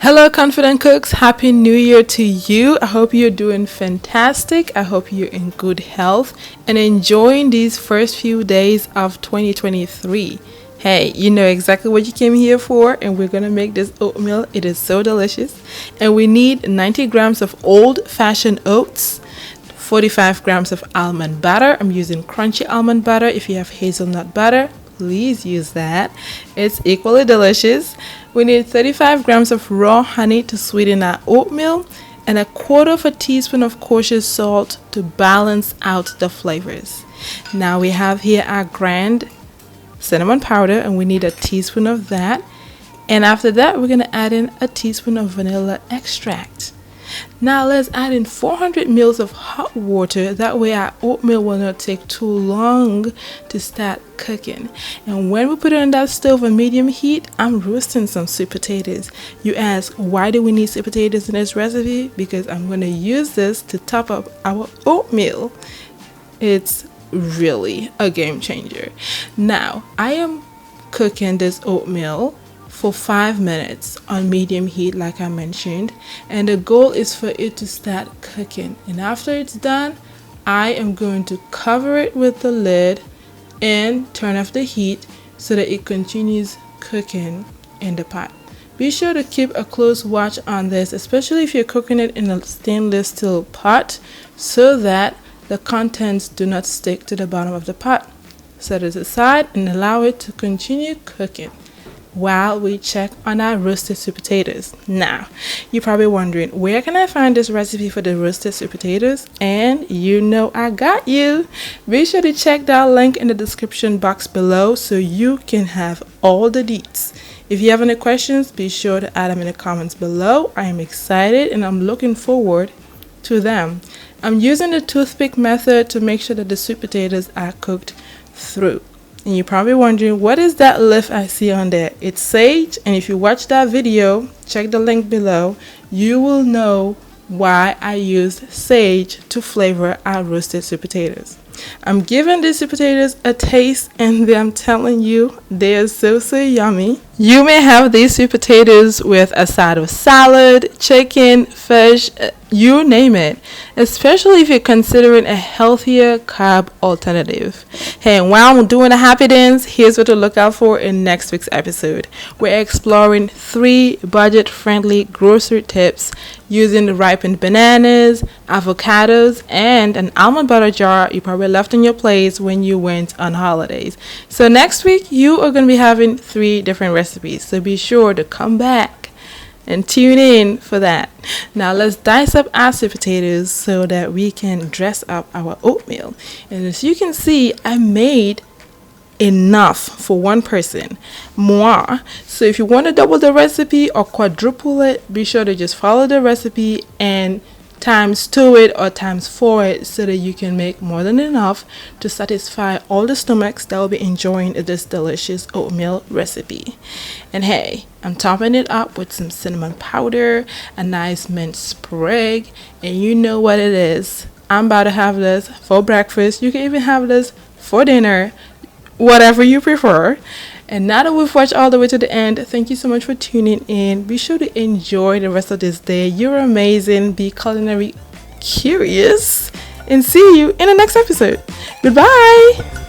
Hello, confident cooks. Happy New Year to you. I hope you're doing fantastic. I hope you're in good health and enjoying these first few days of 2023. Hey, you know exactly what you came here for, and we're gonna make this oatmeal. It is so delicious. And we need 90 grams of old-fashioned oats, 45 grams of almond butter. I'm using crunchy almond butter. If you have hazelnut butter, please use that. It's equally delicious. We need 35 grams of raw honey to sweeten our oatmeal and a quarter of a teaspoon of kosher salt to balance out the flavors. Now we have here our ground cinnamon powder, and we need a teaspoon of that. And after that, we're going to add in a teaspoon of vanilla extract. Now let's add in 400 ml of hot water. That way our oatmeal will not take too long to start cooking. And when we put it on that stove on medium heat, I'm roasting some sweet potatoes. You ask, why do we need sweet potatoes in this recipe? Because I'm going to use this to top up our oatmeal. It's really a game changer. Now I am cooking this oatmeal for 5 minutes on medium heat, like I mentioned, and the goal is for it to start cooking. And after it's done, I am going to cover it with the lid and turn off the heat so that it continues cooking in the pot. Be sure to keep a close watch on this, especially if you're cooking it in a stainless steel pot, so that the contents do not stick to the bottom of the pot. Set it aside and allow it to continue cooking while we check on our roasted sweet potatoes. Now, you're probably wondering, where can I find this recipe for the roasted sweet potatoes? And you know I got you. Be sure to check that link in the description box below so you can have all the deets. If you have any questions, be sure to add them in the comments below. I am excited and I'm looking forward to them. I'm using the toothpick method to make sure that the sweet potatoes are cooked through. And you're probably wondering, what is that leaf I see on there? It's sage, and if you watch that video, check the link below, you will know why I used sage to flavor our roasted sweet potatoes. I'm giving these sweet potatoes a taste, and I'm telling you, they are so yummy. You may have these sweet potatoes with a side of salad, chicken, fish, you name it, especially if you're considering a healthier carb alternative. Hey, while I'm doing a happy dance, here's what to look out for in next week's episode. We're exploring 3 budget-friendly grocery tips using ripened bananas, avocados, and an almond butter jar you probably left on your place when you went on holidays. So next week, you are going to be having 3 different recipes, so be sure to come back and tune in for that. Now let's dice up our sweet potatoes so that we can dress up our oatmeal. And as you can see, I made enough for one person, more. So if you want to double the recipe or quadruple it, be sure to just follow the recipe and times 2 it or times 4 it so that you can make more than enough to satisfy all the stomachs that will be enjoying this delicious oatmeal recipe. And hey, I'm topping it up with some cinnamon powder, a nice mint sprig, and you know what it is. I'm about to have this for breakfast. You can even have this for dinner, whatever you prefer. And now that we've watched all the way to the end, thank you so much for tuning in. Be sure to enjoy the rest of this day. You're amazing. Be culinary curious. And see you in the next episode. Goodbye.